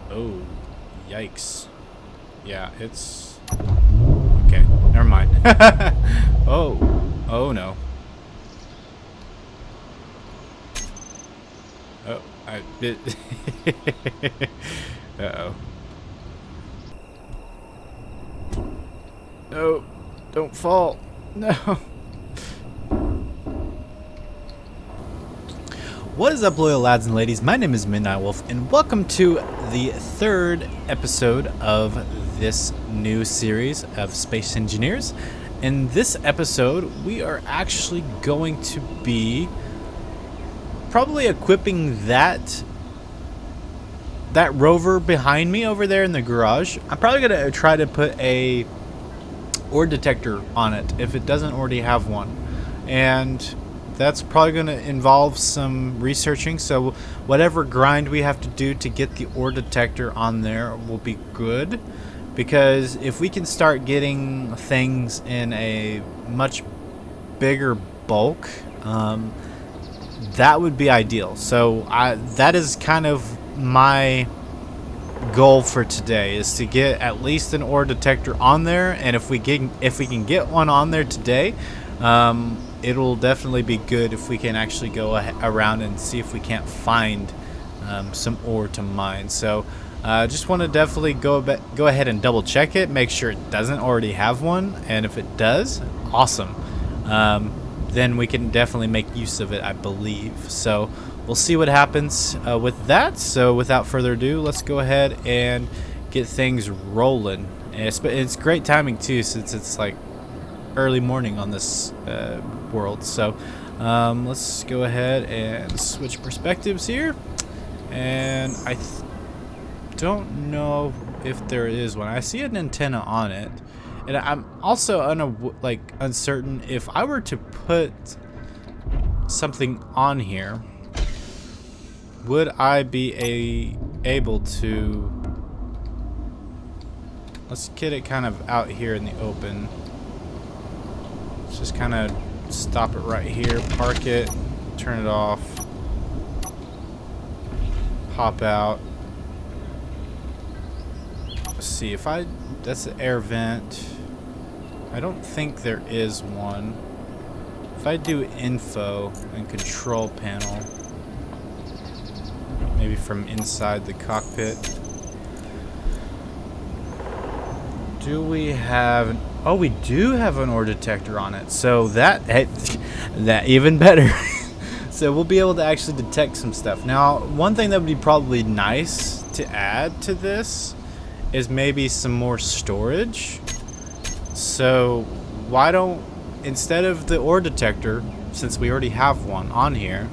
Oh, yikes. Yeah, it's... Okay, never mind. Oh, oh no. Oh, I... Uh-oh. No, don't fall. No. What is up, loyal lads and ladies? My name is Midnight Wolf, and welcome to the third episode of this new series of Space Engineers. In this episode, we are actually going to be probably equipping that rover behind me over there in the garage. I'm probably going to try to put a ore detector on it if it doesn't already have one. And that's probably going to involve some researching, so whatever grind we have to do to get the ore detector on there will be good, because if we can start getting things in a much bigger bulk, that would be ideal. So that is kind of my goal for today, is to get at least an ore detector on there, and if we can get one on there today, it'll definitely be good if we can actually go around and see if we can't find some ore to mine. So just want to definitely go ahead and double check it, make sure it doesn't already have one, and if it does, awesome. Then we can definitely make use of it, I believe. So we'll see what happens with that. So without further ado, let's go ahead and get things rolling. And it's great timing too, since it's like early morning on this world. So let's go ahead and switch perspectives here, and I don't know if there is one. I see an antenna on it, and I'm also uncertain if I were to put something on here, would I be able to... Let's get it kind of out here in the open. Let's just kind of stop it right here, park it, turn it off, hop out. Let's see if that's the air vent. I don't think there is one. If I do info and control panel, maybe from inside the cockpit. Do we have... Oh, we do have an ore detector on it, so that even better. So we'll be able to actually detect some stuff. Now, one thing that would be probably nice to add to this is maybe some more storage. So why don't, instead of the ore detector, since we already have one on here,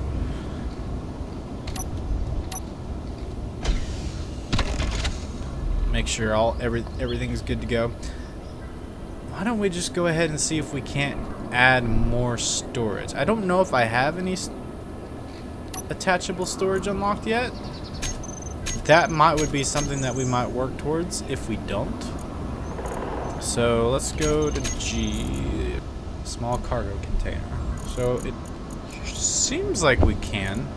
make sure everything is good to go. Why don't we just go ahead and see if we can't add more storage? I don't know if I have any attachable storage unlocked yet. That would be something that we might work towards if we don't. So let's go to G, small cargo container. So it seems like we can.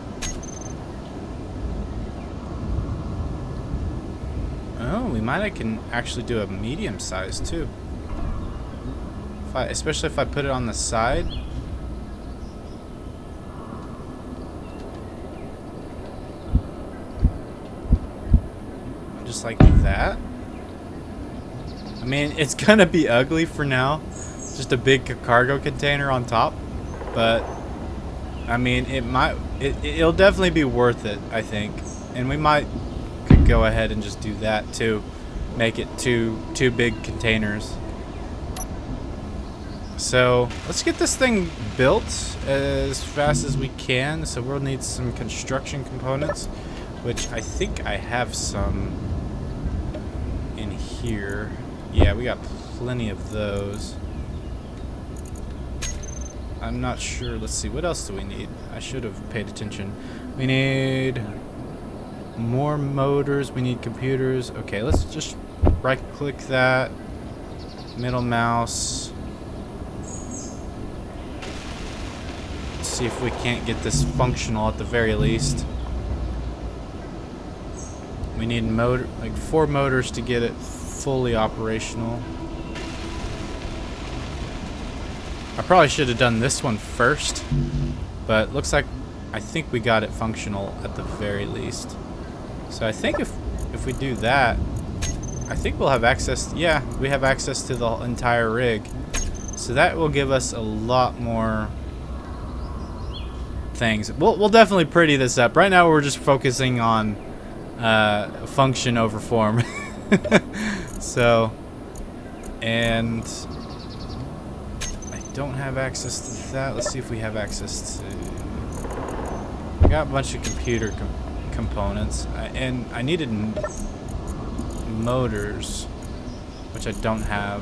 Oh, we might can actually do a medium size too. Especially if I put it on the side. Just like that. I mean, it's gonna be ugly for now. Just a big cargo container on top. But I mean, it'll definitely be worth it, I think. And we could go ahead and just do that too. Make it two big containers. So let's get this thing built as fast as we can. So we'll need some construction components, which I think I have some in here. Yeah, we got plenty of those. I'm not sure. Let's see, what else do we need? I should have paid attention. We need more motors. We need computers. Okay, let's just right click that, middle mouse. See if we can't get this functional at the very least. We need like 4 motors to get it fully operational. I probably should have done this one first, but looks like I think we got it functional at the very least. So I think if we do that, I think we'll have access. Yeah, we have access to the entire rig. So that will give us a lot more things. We'll definitely pretty this up. Right now we're just focusing on function over form. So, and I don't have access to that. Let's see if we have access to... I got a bunch of computer components, and I needed motors, which I don't have.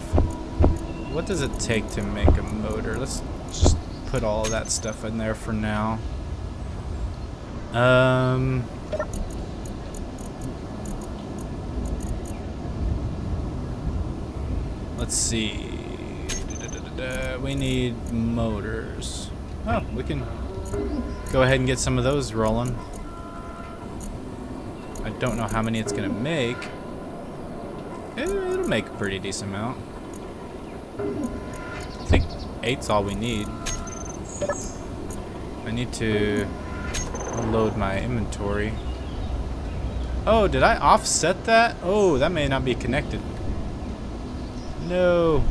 What does it take to make a motor? Let's just put all of that stuff in there for now. Let's see. We need motors. Oh, we can go ahead and get some of those rolling. I don't know how many it's gonna make. It'll make a pretty decent amount. I think 8's all we need. I need to load my inventory. Oh, did I offset that? Oh, that may not be connected. No.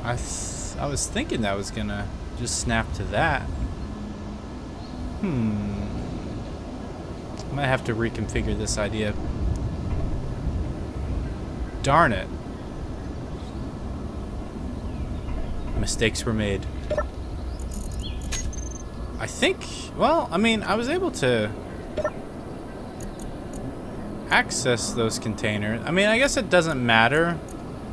I was thinking that was gonna just snap to that. Might have to reconfigure this idea. Darn it. Mistakes were made. I think, well, I mean, I was able to access those containers. I mean, I guess it doesn't matter.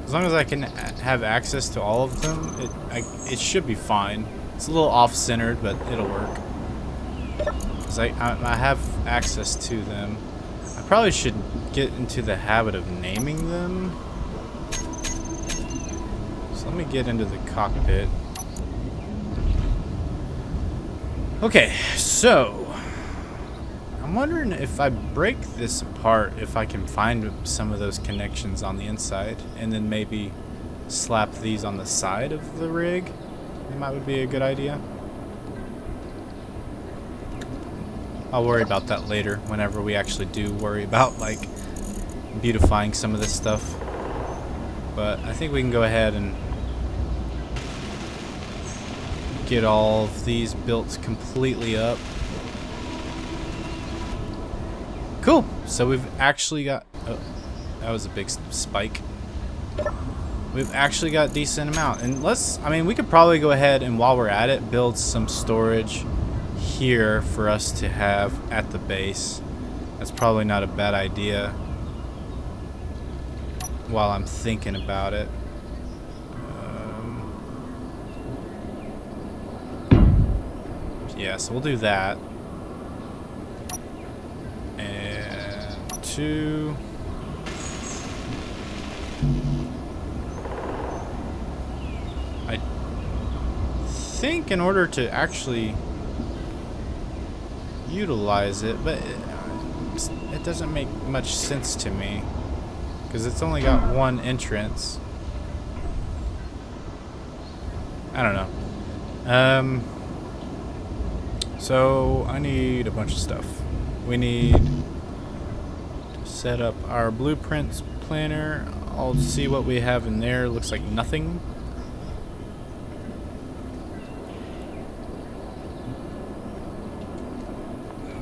As long as I can have access to all of them, it should be fine. It's a little off-centered, but it'll work. Because I have access to them. I probably should get into the habit of naming them. So let me get into the cockpit. Okay, so I'm wondering if I break this apart, if I can find some of those connections on the inside, and then maybe slap these on the side of the rig. That might would be a good idea. I'll worry about that later, whenever we actually do worry about, like, beautifying some of this stuff. But I think we can go ahead and get all of these built completely up. Cool. So we've actually got... Oh, that was a big spike. We've actually got a decent amount. And I mean, we could probably go ahead and, while we're at it, build some storage here for us to have at the base. That's probably not a bad idea while I'm thinking about it. Yeah, so we'll do that. And 2. I think in order to actually utilize it, but it doesn't make much sense to me because it's only got one entrance. I don't know. So I need a bunch of stuff. We need to set up our blueprints planner. I'll see what we have in there. Looks like nothing.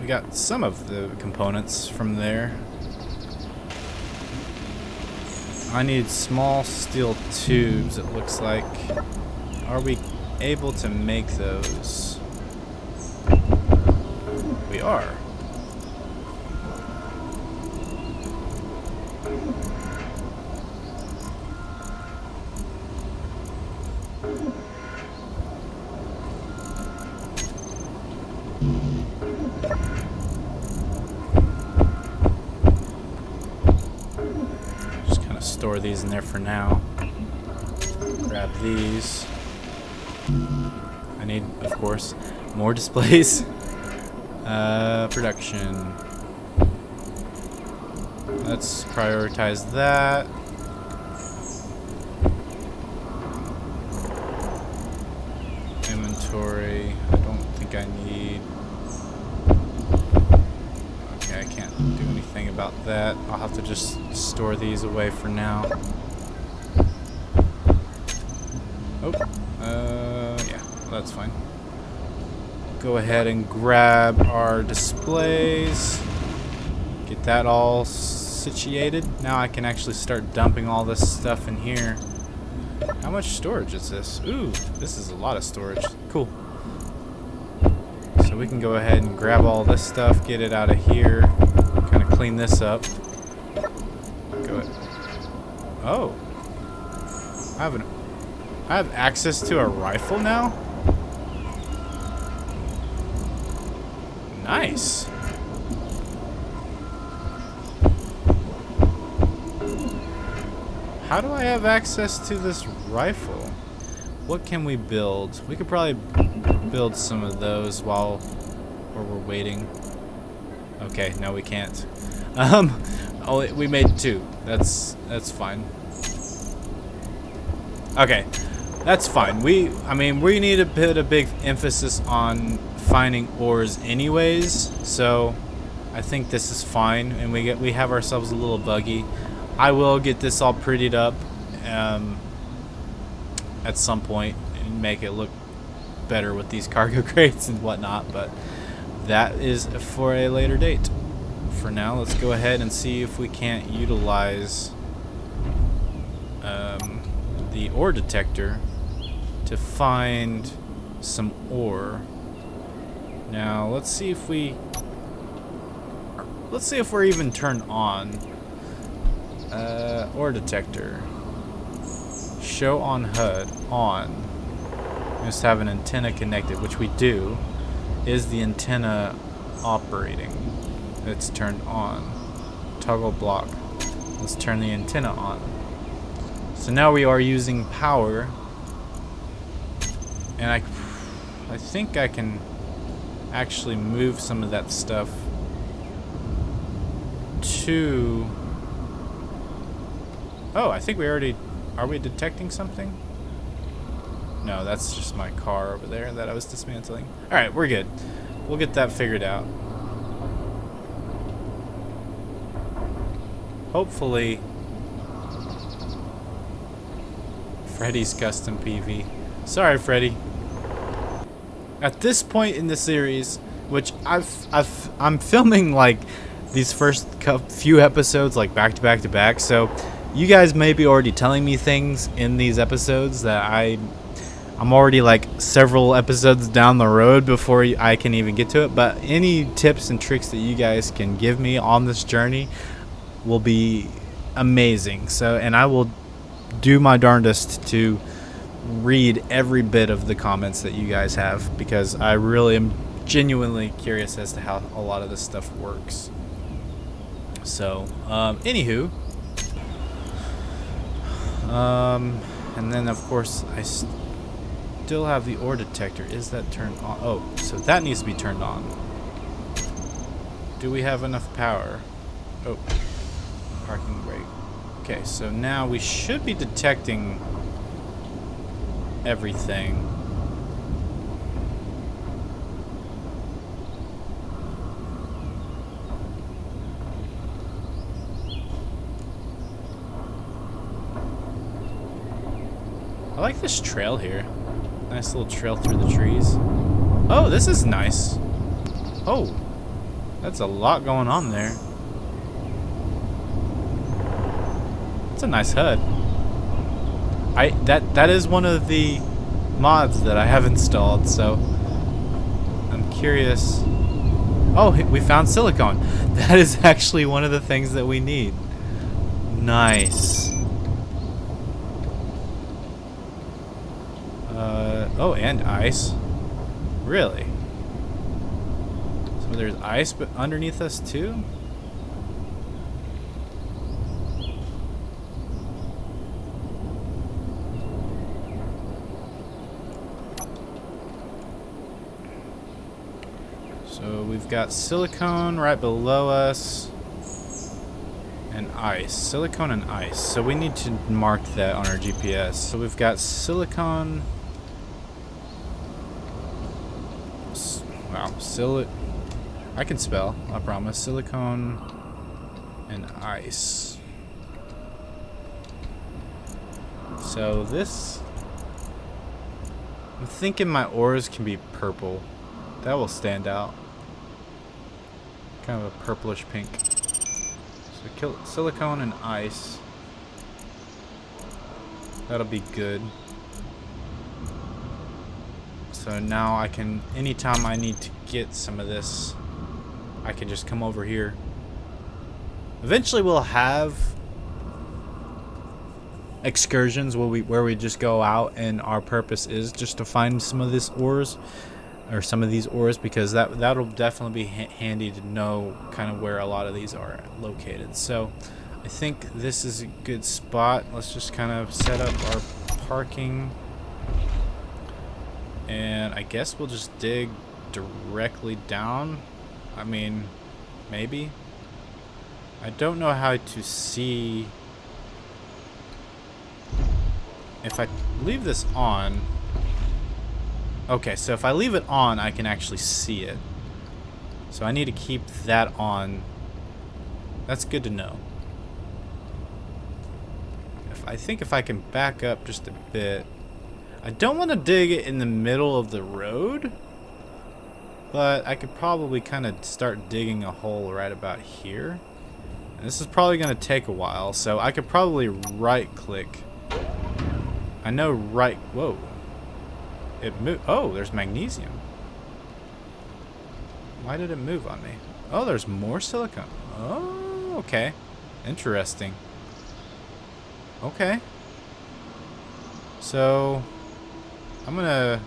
We got some of the components from there. I need small steel tubes, it looks like. Are we able to make those? We are. Just kind of store these in there for now. Grab these. I need, of course, more displays. Production. Let's prioritize that. Inventory. I don't think I need. Okay, I can't do anything about that. I'll have to just store these away for now. Oh, yeah, that's fine. Go ahead and grab our displays. Get that all situated. Now I can actually start dumping all this stuff in here. How much storage is this? Ooh, this is a lot of storage. Cool. So we can go ahead and grab all this stuff, get it out of here, kind of clean this up. Go ahead. Oh. I have access to a rifle now? Nice. How do I have access to this rifle? What can we build? We could probably build some of those while we're waiting. Okay, no we can't. Oh, we made 2. That's fine. Okay, that's fine. I mean, we need to put a big emphasis on finding ores anyways, so I think this is fine, and we have ourselves a little buggy. I will get this all prettied up at some point and make it look better with these cargo crates and whatnot, but that is for a later date. For now, let's go ahead and see if we can't utilize the ore detector to find some ore. Now let's see if we're even turned on. Ore detector. Show on HUD on. We must have an antenna connected, which we do. Is the antenna operating? It's turned on. Toggle block. Let's turn the antenna on. So now we are using power, and I think I can actually move some of that stuff to. Oh, I think we already. Are we detecting something? No, that's just my car over there that I was dismantling. Alright, we're good. We'll get that figured out. Hopefully, Freddy's custom PV. Sorry, Freddy. At this point in the series, which I'm filming like these first few episodes like back to back to back, so you guys may be already telling me things in these episodes that I'm already like several episodes down the road before I can even get to it. But any tips and tricks that you guys can give me on this journey will be amazing. So, and I will do my darndest to read every bit of the comments that you guys have, because I really am genuinely curious as to how a lot of this stuff works. So, anywho. And then of course I still have the ore detector. Is that turned on? Oh, so that needs to be turned on. Do we have enough power? Oh, parking brake. Okay, so now we should be detecting everything. I like this trail here. Nice little trail through the trees. Oh, this is nice. Oh, that's a lot going on there. It's a nice HUD. That is one of the mods that I have installed, so I'm curious. Oh, we found silicone. That is actually one of the things that we need. Nice. Oh, and ice. Really? So there's ice but underneath us too? So we've we've got silicone right below us. And ice. Silicone and ice. So we need to mark that on our GPS. So we've got silicone. Wow. I can spell, I promise. Silicone and ice. So this... I'm thinking my ores can be purple. That will stand out. Kind of a purplish pink. So silicone and ice. That'll be good. So now I can, anytime I need to get some of this, I can just come over here. Eventually we'll have excursions where we just go out and our purpose is just to find some of these ores, because that'll definitely be handy to know kind of where a lot of these are located. So I think this is a good spot. Let's just kind of set up our parking, and I guess we'll just dig directly down. I mean, maybe. I don't know how to see. If I leave this on, okay, so if I leave it on, I can actually see it. So I need to keep that on. That's good to know. I think if I can back up just a bit. I don't want to dig it in the middle of the road, but I could probably kind of start digging a hole right about here. And this is probably going to take a while, so I could probably right click. I know right... Whoa. It moved. Oh, there's magnesium. Why did it move on me? Oh, there's more silicone. Oh, okay. Interesting. Okay. So, I'm gonna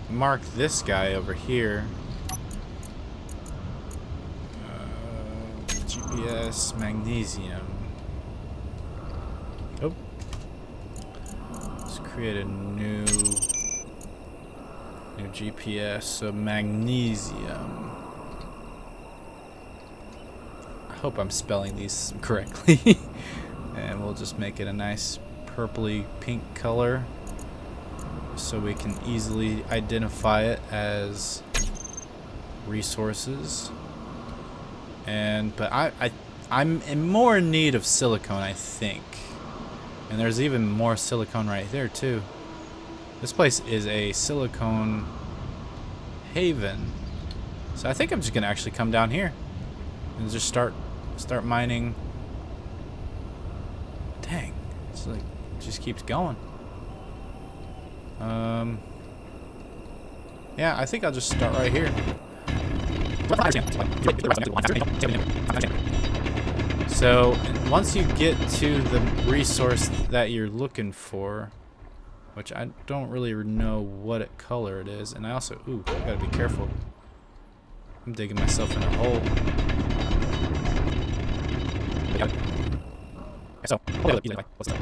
mark this guy over here. GPS magnesium. Oh. Let's create a new GPS. So magnesium. I hope I'm spelling these correctly. And we'll just make it a nice purpley pink color so we can easily identify it as resources. But I'm in more need of silicone, I think. And there's even more silicone right there too. This place is a silicone haven. So I think I'm just gonna actually come down here and just start mining. Dang, it's like it just keeps going. Yeah, I think I'll just start right here. So once you get to the resource that you're looking for, which I don't really know what color it is, and I also, ooh, I gotta be careful. I'm digging myself in a hole. So, what's that?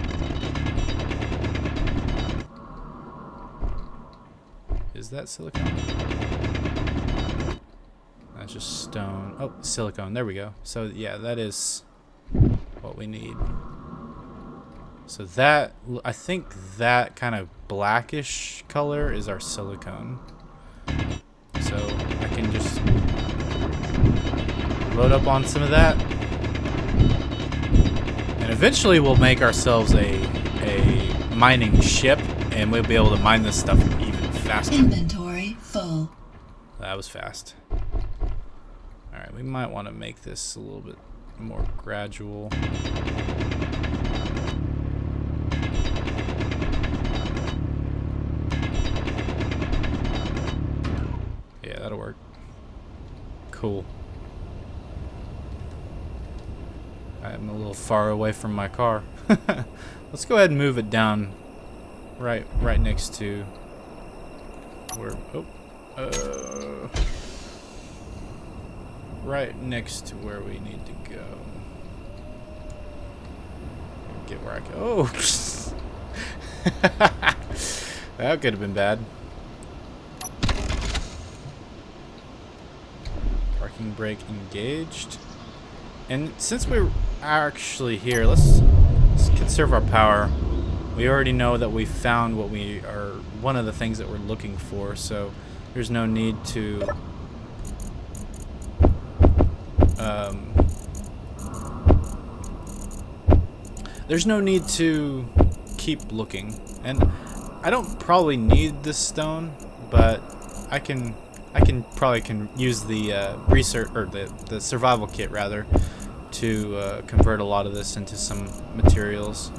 Is that silicone? That's just stone. Oh, silicone. There we go. So yeah, that is what we need. So that, I think that kind of blackish color is our silicone. So I can just load up on some of that. And eventually we'll make ourselves a mining ship, and we'll be able to mine this stuff even faster. Inventory full. That was fast. Alright, we might want to make this a little bit more gradual. Yeah, that'll work. Cool. I'm a little far away from my car. Let's go ahead and move it down right next to where, right next to where we need to go. Get where I go. Oh, that could have been bad. Parking brake engaged. And since we're actually here, let's conserve our power. We already know that we found what we are, one of the things that we're looking for, so there's no need to keep looking. And I don't probably need this stone, but I can probably use the research, or the survival kit rather, to convert a lot of this into some materials.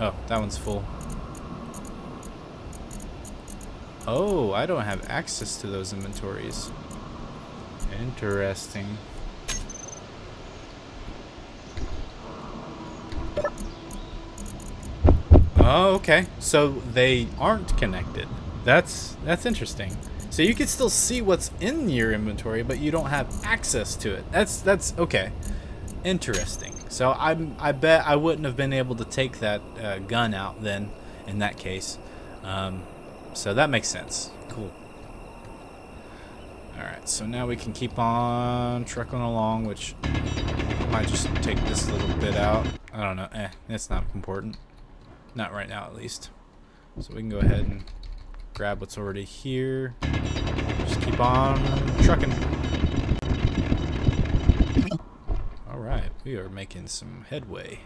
Oh, that one's full. Oh, I don't have access to those inventories. Interesting. Oh, okay. So they aren't connected. That's interesting. So you can still see what's in your inventory, but you don't have access to it. That's okay. Interesting. So I bet I wouldn't have been able to take that gun out then in that case. So that makes sense. Cool. Alright, so now we can keep on trucking along, which might just take this little bit out. I don't know. It's not important. Not right now, at least. So we can go ahead and grab what's already here. Just keep on trucking. Alright, we are making some headway.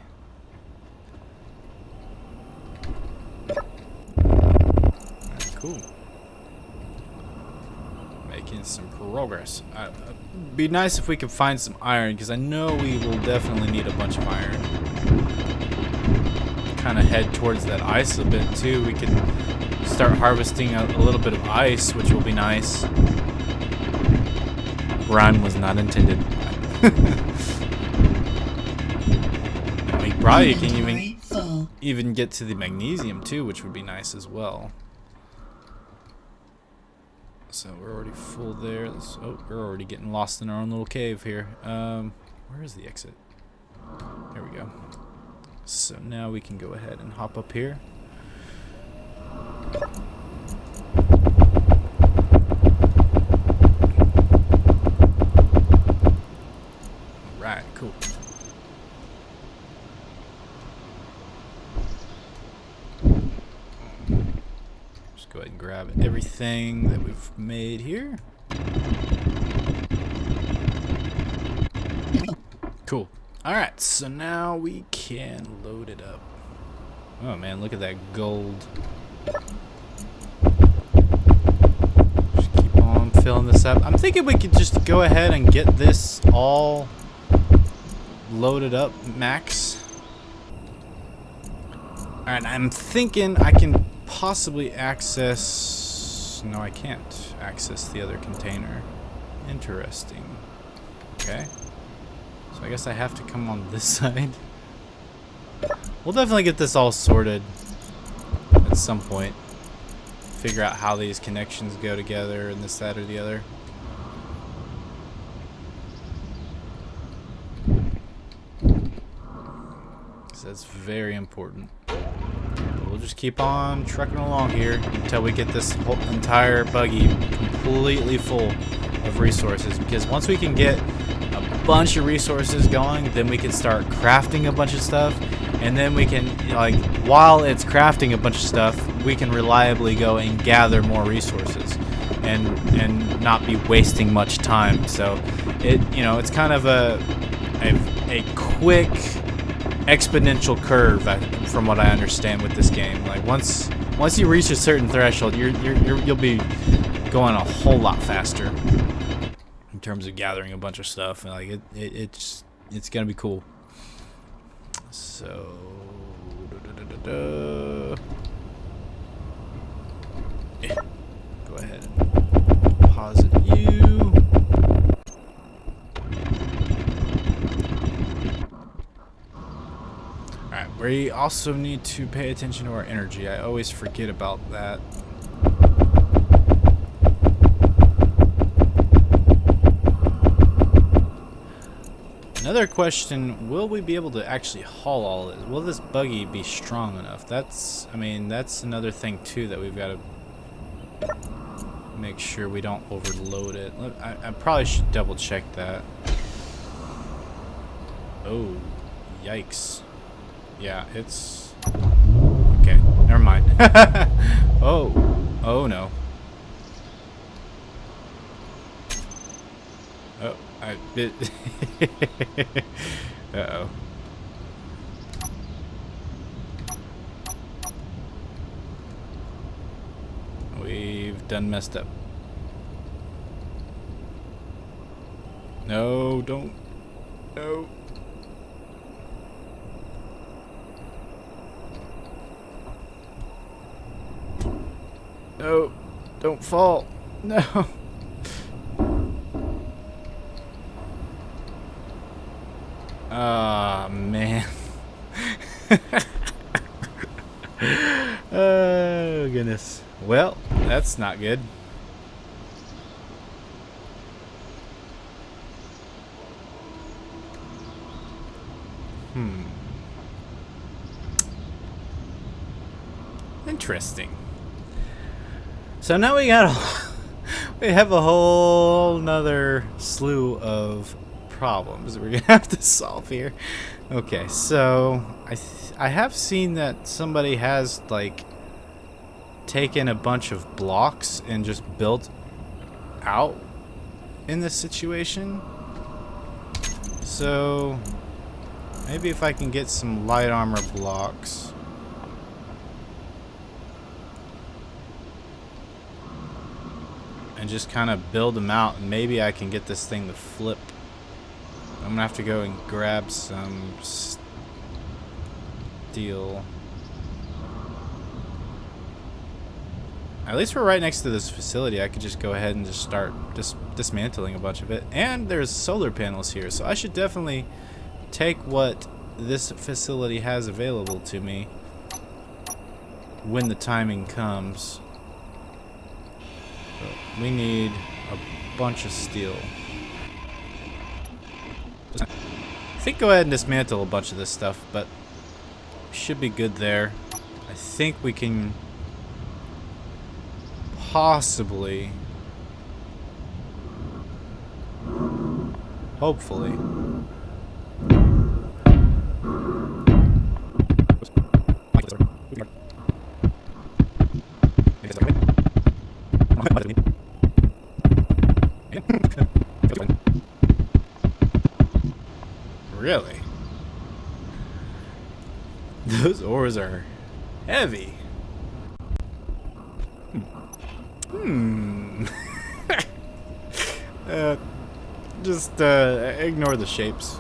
Alright, cool. Making some progress. Be nice if we could find some iron, because I know we will definitely need a bunch of iron. Kind of head towards that ice a bit too. We can start harvesting a little bit of ice, which will be nice. Rhyme was not intended. We probably can even get to the magnesium too, which would be nice as well. So we're already full there. Oh, we're already getting lost in our own little cave here. Where is the exit? There we go. So now we can go ahead and hop up here. Alright, cool. Just go ahead and grab everything that we've made here. Cool. Alright, so now we can load it up. Oh man, look at that gold. Just keep on filling this up. I'm thinking we could just go ahead and get this all loaded up max. Alright, I'm thinking I can possibly access... No, I can't access the other container. Interesting. Okay. So I guess I have to come on this side. We'll definitely get this all sorted at some point. Figure out how these connections go together and this, that, or the other. So that's very important. But we'll just keep on trucking along here until we get this whole entire buggy completely full of resources. Because once we can get a bunch of resources going, then we can start crafting a bunch of stuff, and then we can, like, while it's crafting a bunch of stuff, we can reliably go and gather more resources and not be wasting much time. So it's kind of a quick exponential curve, from what I understand with this game. Like once you reach a certain threshold, you'll be going a whole lot faster in terms of gathering a bunch of stuff, and like it's gonna be cool. So yeah, go ahead and deposit you. Alright, we also need to pay attention to our energy. I always forget about that. Another question, will we be able to actually haul all of this? Will this buggy be strong enough? That's another thing too that we've got to make sure we don't overload it. I probably should double check that. Oh, yikes. Yeah, it's... Okay, never mind. Oh no. Oh, I bit. Uh-oh. We've done messed up. No, don't. No. No, don't fall. No. Ah, man. Oh, goodness. Well, that's not good. Interesting. So now we got we have a whole nother slew of problems that we're gonna have to solve here. Okay, so I have seen that somebody has like taken a bunch of blocks and just built out in this situation. So maybe if I can get some light armor blocks. And just kind of build them out, and maybe I can get this thing to flip. I'm gonna have to go and grab some steel. At least we're right next to this facility. I could just go ahead and just start dismantling a bunch of it. And there's solar panels here, so I should definitely take what this facility has available to me when the timing comes. We need a bunch of steel. I think go ahead and dismantle a bunch of this stuff, but we should be good there. I think we can possibly, hopefully, really? Those ores are heavy. Just ignore the shapes.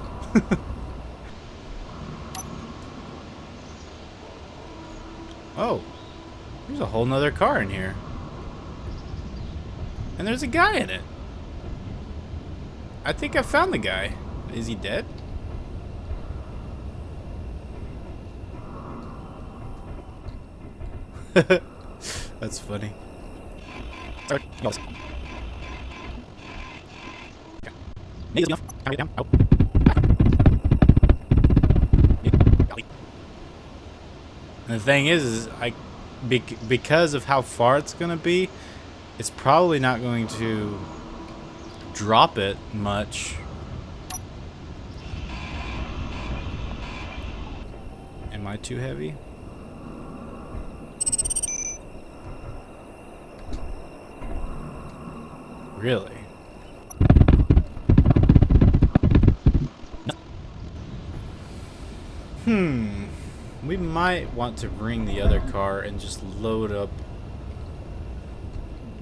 Oh, there's a whole nother car in here. And there's a guy in it. I think I found the guy. Is he dead? That's funny. And the thing is because of how far it's gonna be, it's probably not going to drop it much. Am I too heavy? Really? We might want to bring the other car and just load up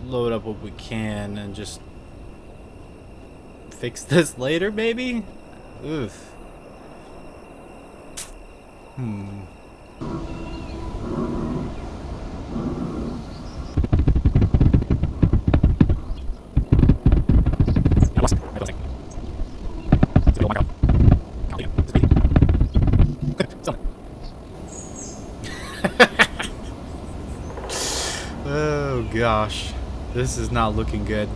what we can and just fix this later, maybe? Oof. Oh gosh, this is not looking good.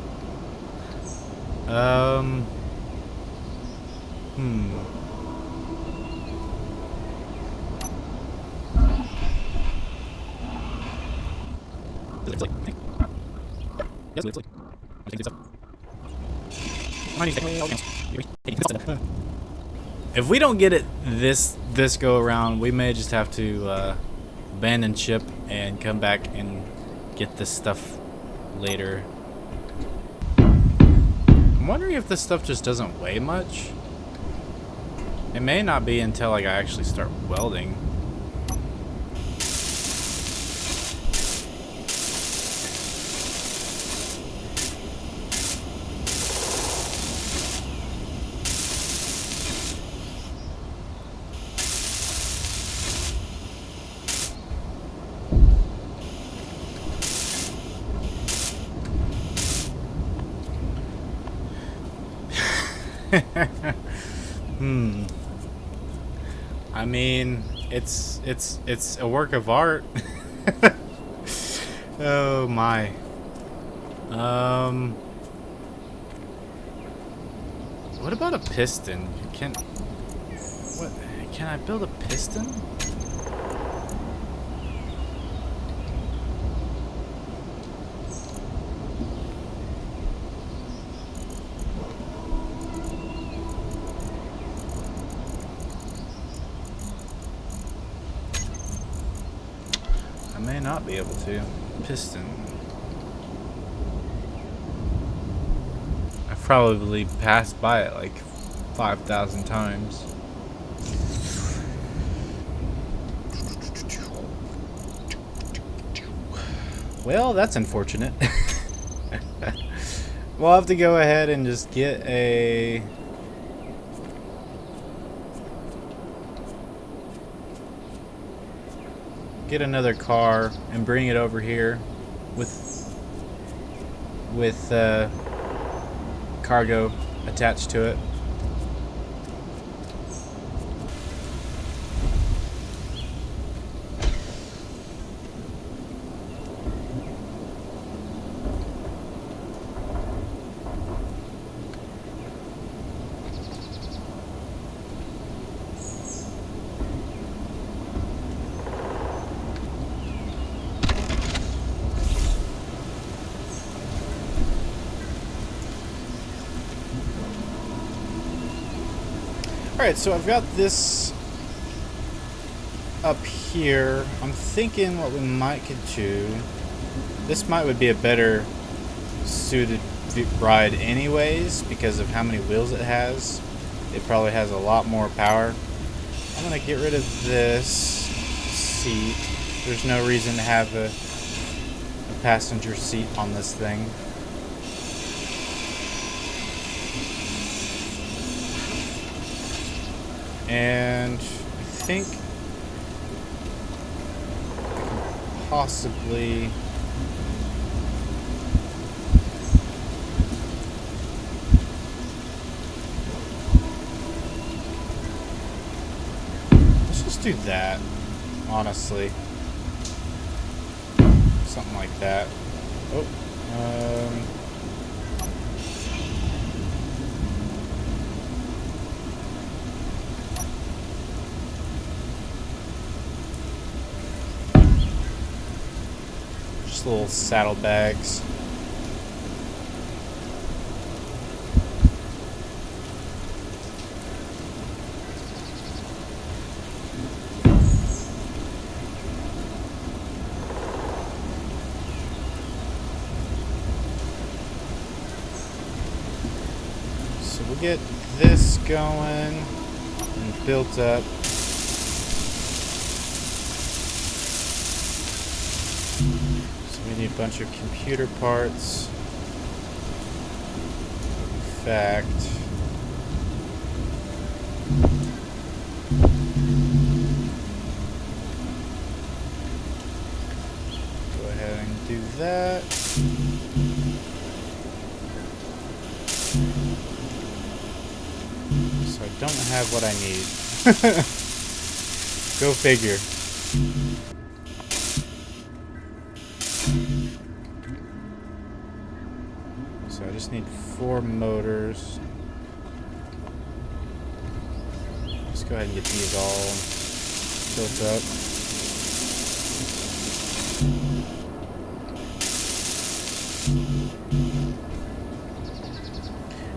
If we don't get it this go around, we may just have to abandon ship and come back and get this stuff later. I'm wondering if this stuff just doesn't weigh much. It may not be until like I actually start welding. I mean, it's a work of art. Oh my. What about a piston? Can I build a piston? I may not be able to. Piston. I've probably passed by it like 5,000 times. Well, that's unfortunate. We'll have to go ahead and just get another car and bring it over here with cargo attached to it. Alright, so I've got this up here. I'm thinking what we might could do. This would be a better suited ride anyways because of how many wheels it has. It probably has a lot more power. I'm going to get rid of this seat. There's no reason to have a passenger seat on this thing. And I think I can possibly let's just do that, honestly. Something like that. Oh, little saddlebags. So we'll get this going and built up. We need a bunch of computer parts. In fact, go ahead and do that. So I don't have what I need. Go figure. So I just need 4 motors. Let's go ahead and get these all built up.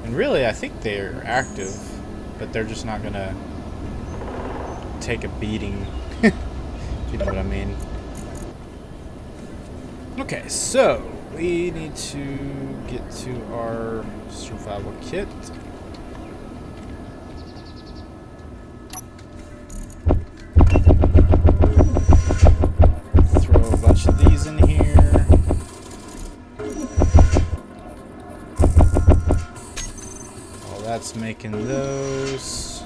And really, I think they're active, but they're just not gonna take a beating. If you know what I mean. Okay, so we need to get to our survival kit. Throw a bunch of these in here. While that's making those,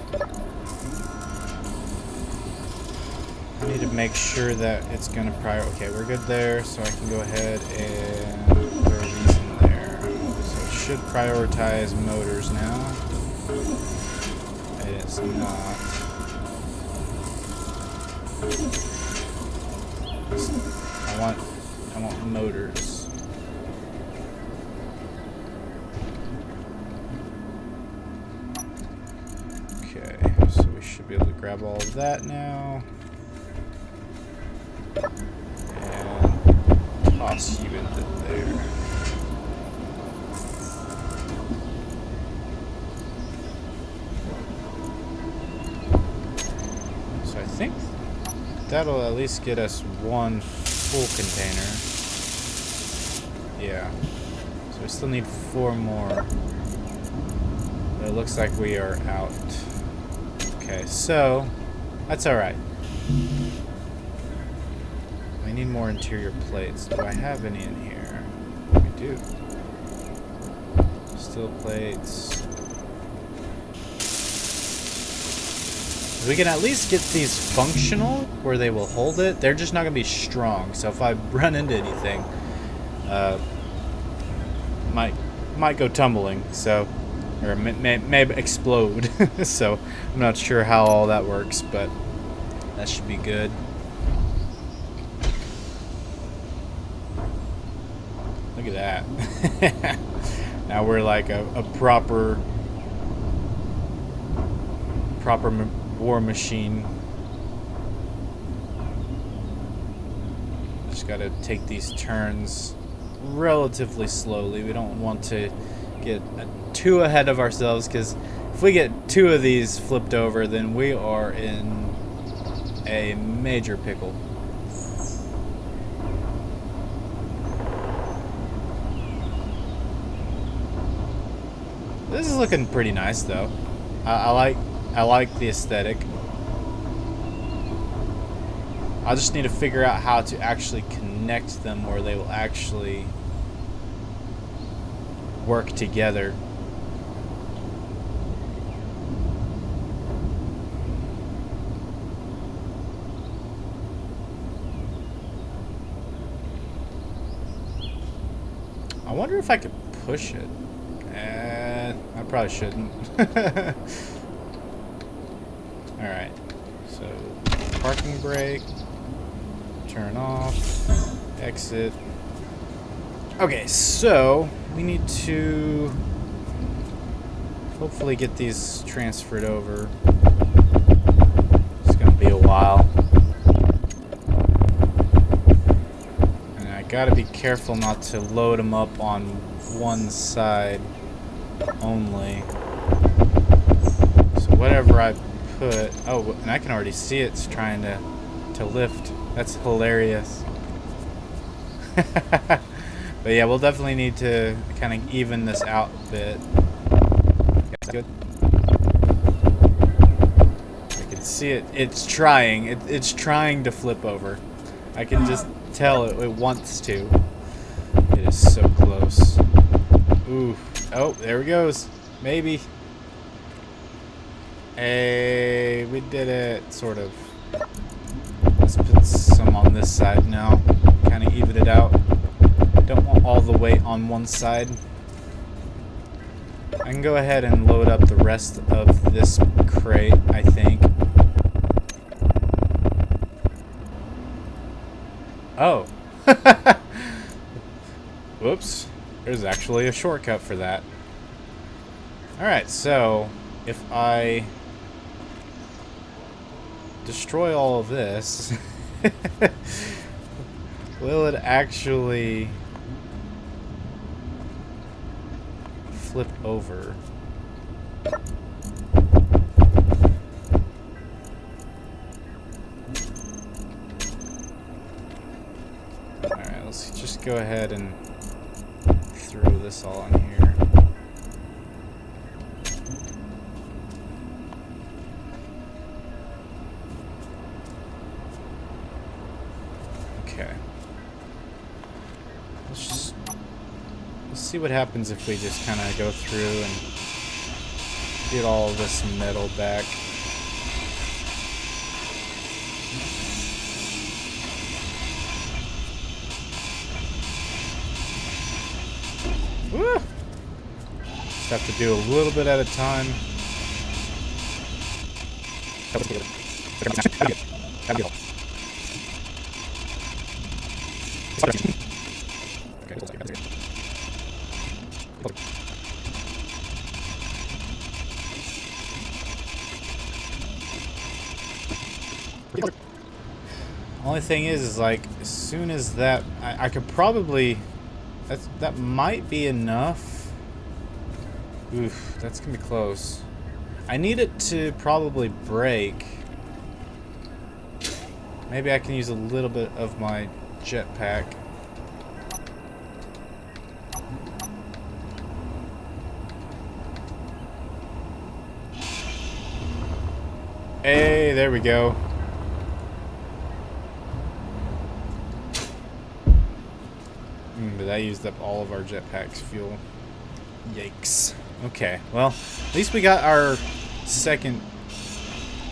I need to make sure that it's going to okay, we're good there, so I can go ahead and throw these in there. So it should prioritize motors now. It's not. I want motors. Okay, so we should be able to grab all of that now. And toss you into there. So I think that'll at least get us one full container. Yeah. So we still need 4 more. But it looks like we are out. Okay, so that's alright. I need more interior plates. Do I have any in here? I do. Steel plates. We can at least get these functional where they will hold it. They're just not going to be strong. So if I run into anything, might go tumbling. So, or may explode. So I'm not sure how all that works, but that should be good. Look at that. Now we're like a proper war machine. Just gotta take these turns relatively slowly. We don't want to get too ahead of ourselves, because if we get 2 of these flipped over, then we are in a major pickle. This is looking pretty nice, though. I like the aesthetic. I just need to figure out how to actually connect them where they will actually work together. I wonder if I could push it. I probably shouldn't. Alright, so parking brake, turn off, exit. Okay, so we need to hopefully get these transferred over. It's gonna be a while. And I gotta be careful not to load them up on one side only. So whatever I put, oh, and I can already see it's trying to lift. That's hilarious. But yeah, we'll definitely need to kind of even this out a bit. That's good. I can see it. It's trying. It's trying to flip over. I can just tell it wants to. It is so close. Ooh. Oh, there it goes. Maybe. Hey, we did it. Sort of. Let's put some on this side now. Kind of even it out. Don't want all the weight on one side. I can go ahead and load up the rest of this crate, I think. Oh. Whoops. There's actually a shortcut for that. Alright, so if I destroy all of this, will it actually flip over. Alright, let's just go ahead and throw this all in here. Okay. Let's see what happens if we just kind of go through and get all this metal back. Woo! Just have to do a little bit at a time. Only thing is like, as soon as that, I could probably, that might be enough. Oof, that's gonna be close. I need it to probably break. Maybe I can use a little bit of my jetpack. Hey, there we go. But that used up all of our jetpack's fuel. Yikes. Okay, well, at least we got our second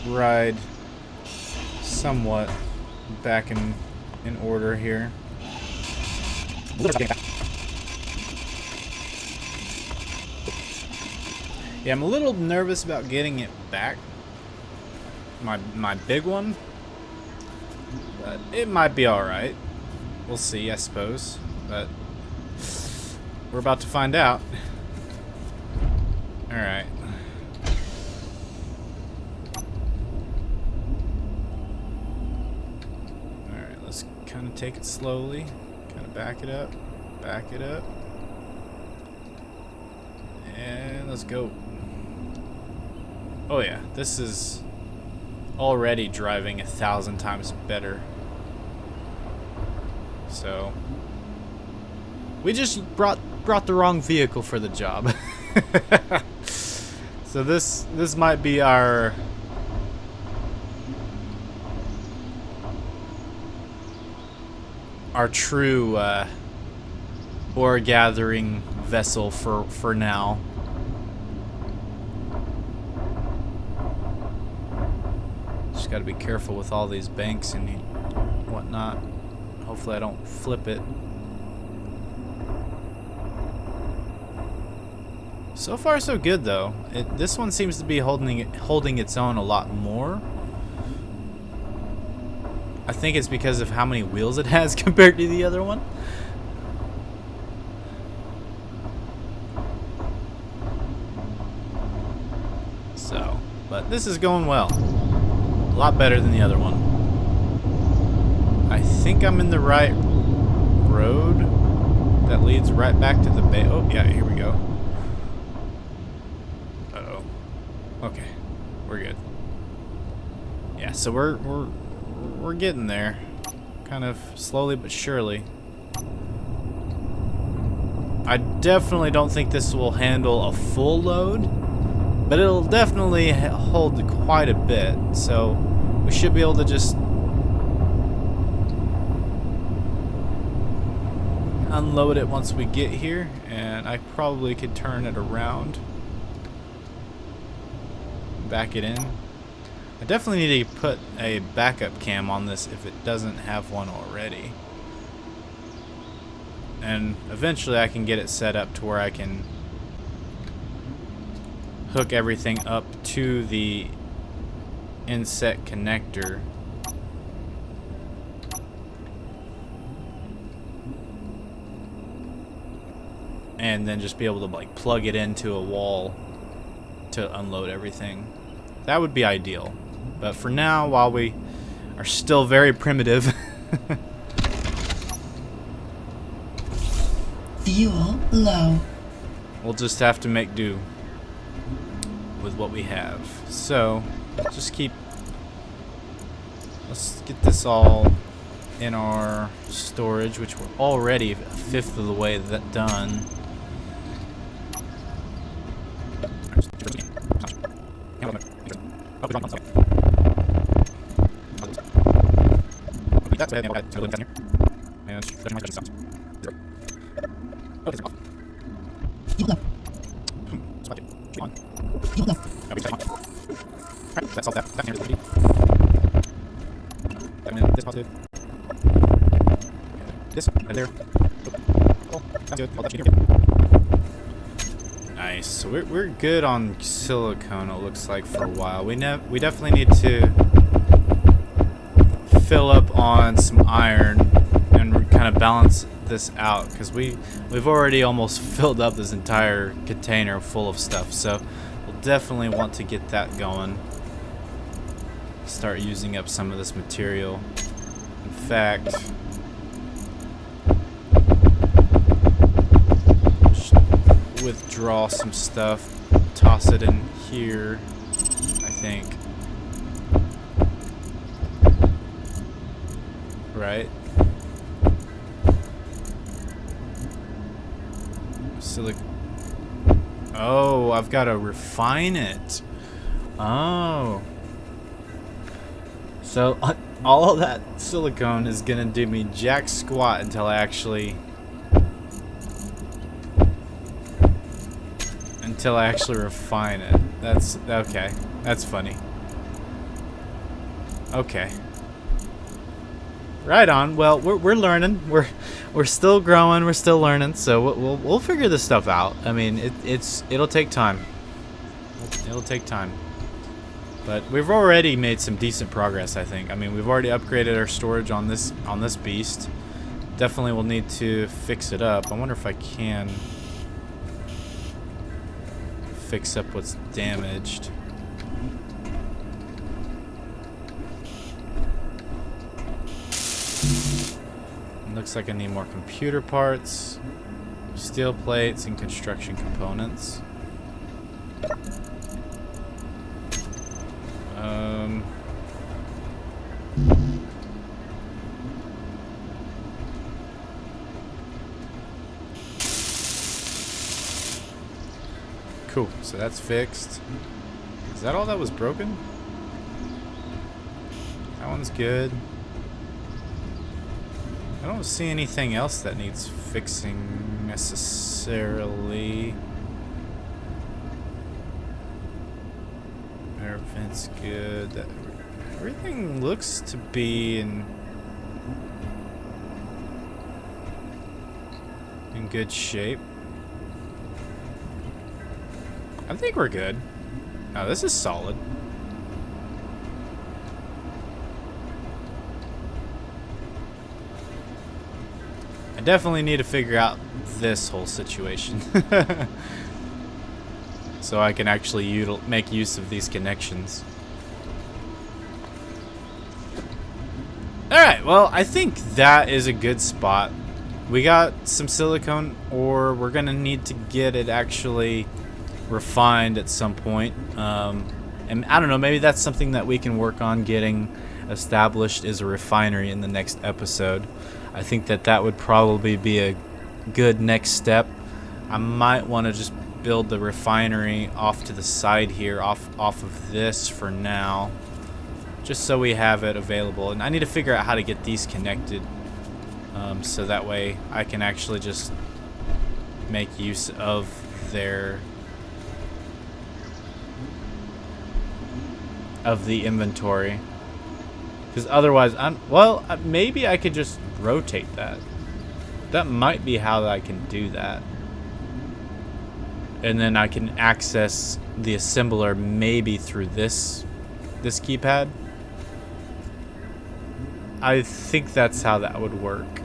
ride somewhat back in order here. Yeah, I'm a little nervous about getting it back. My big one. But it might be alright. We'll see, I suppose. But we're about to find out. Alright. Alright, let's kind of take it slowly. Kind of back it up. Back it up. And let's go. Oh yeah, this is already driving 1,000 times better. So we just brought the wrong vehicle for the job. So this might be our true ore gathering vessel for now. Just got to be careful with all these banks and whatnot. Hopefully I don't flip it. So far so good though. This one seems to be holding its own a lot more. I think it's because of how many wheels it has compared to the other one. So, but this is going well. A lot better than the other one. I think I'm in the right road that leads right back to the bay. Oh, yeah, here we go. Uh-oh. Okay. We're good. Yeah, so we're getting there. Kind of slowly but surely. I definitely don't think this will handle a full load, but it'll definitely hold quite a bit. So we should be able to just unload it once we get here, and I probably could turn it around, back it in. I definitely need to put a backup cam on this if it doesn't have one already, and eventually I can get it set up to where I can hook everything up to the inset connector. And then just be able to like plug it into a wall to unload everything. That would be ideal. But for now, while we are still very primitive. Fuel low. we'll just have to make do with what we have. So just let's get this all in our storage, which we're already a fifth of the way done. That's all that. I mean, this positive. This right there. Oh, sounds good. I'll let you do it. Nice. So we're good on silicone. It looks like for a while. We definitely need to fill up on some iron and kind of balance this out, because we've already almost filled up this entire container full of stuff. So we'll definitely want to get that going. Start using up some of this material. In fact, just withdraw some stuff, toss it in here, I think. Right? Oh, I've got to refine it. Oh. So all of that silicone is gonna do me jack squat until I actually refine it. That's okay. That's funny. Okay. Right on. Well, we're learning. We're still growing. We're still learning. So we'll figure this stuff out. I mean, it'll take time. It'll take time. But we've already made some decent progress, I think. I mean, we've already upgraded our storage on this beast. Definitely will need to fix it up. I wonder if I can fix up what's damaged. Looks like I need more computer parts, steel plates, and construction components. Cool, so that's fixed. Is that all that was broken? That one's good. I don't see anything else that needs fixing necessarily. Air vent's good. Everything looks to be in good shape. I think we're good. Oh, this is solid. I definitely need to figure out this whole situation so I can actually make use of these connections. Alright, well, I think that is a good spot. We got some silicone ore. We're going to need to get it actually refined at some point. And I don't know, maybe that's something that we can work on getting established as a refinery in the next episode. I think that would probably be a good next step. I might want to just build the refinery off to the side here, off of this for now, just so we have it available. And I need to figure out how to get these connected, so that way I can actually just make use of the inventory. Because otherwise, maybe I could just rotate that. That might be how I can do that. And then I can access the assembler maybe through this keypad. I think that's how that would work.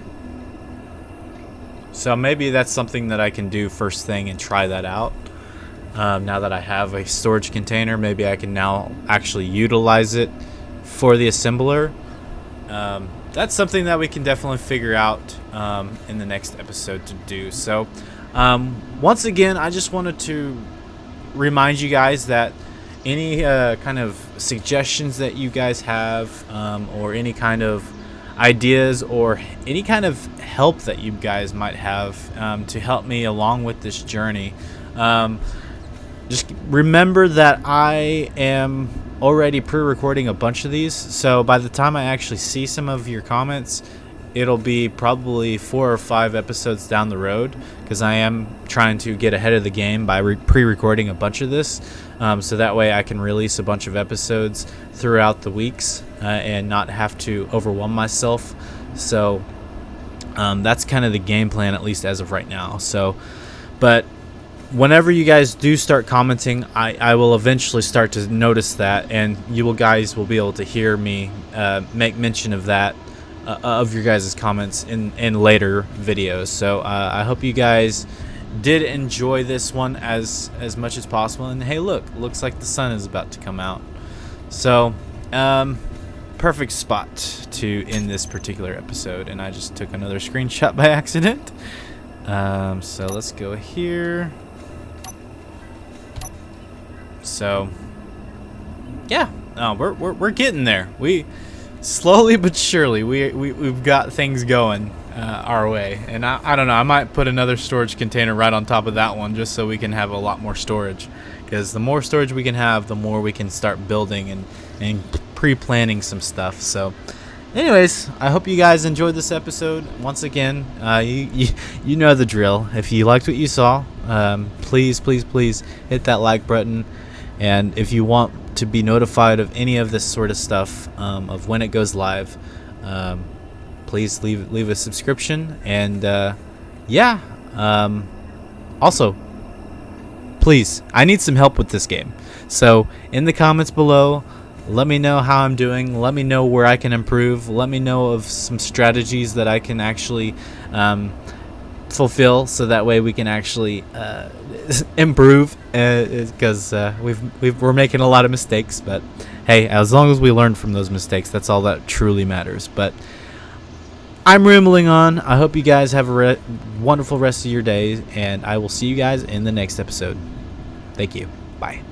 So maybe that's something that I can do first thing and try that out. Now that I have a storage container, maybe I can now actually utilize it for the assembler. That's something that we can definitely figure out in the next episode to do. So Once again, I just wanted to remind you guys that any kind of suggestions that you guys have, or any kind of ideas, or any kind of help that you guys might have to help me along with this journey, just remember that I am already pre-recording a bunch of these, so by the time I actually see some of your comments, it'll be probably 4 or 5 episodes down the road, because I am trying to get ahead of the game by pre-recording a bunch of this, so that way I can release a bunch of episodes throughout the weeks and not have to overwhelm myself. So that's kind of the game plan, at least as of right now. So, but whenever you guys do start commenting, I will eventually start to notice that, and you guys will be able to hear me make mention of that, of your guys' comments in later videos. So I hope you guys did enjoy this one as much as possible. And hey, looks like the sun is about to come out. So perfect spot to end this particular episode. And I just took another screenshot by accident. So let's go here. So yeah, we're getting there. We slowly but surely we've got things going our way, and I don't know, I might put another storage container right on top of that one just so we can have a lot more storage, because the more storage we can have, the more we can start building and pre-planning some stuff. So anyways, I hope you guys enjoyed this episode. Once again, you know the drill. If you liked what you saw, please hit that like button. And if you want to be notified of any of this sort of stuff, of when it goes live, please leave a subscription. And yeah, also, please, I need some help with this game. So in the comments below, let me know how I'm doing. Let me know where I can improve. Let me know of some strategies that I can actually fulfill, so that way we can actually improve, because we're making a lot of mistakes. But hey, as long as we learn from those mistakes, that's all that truly matters. But I'm rambling on. I hope you guys have a wonderful rest of your day, and I will see you guys in the next episode. Thank you. Bye.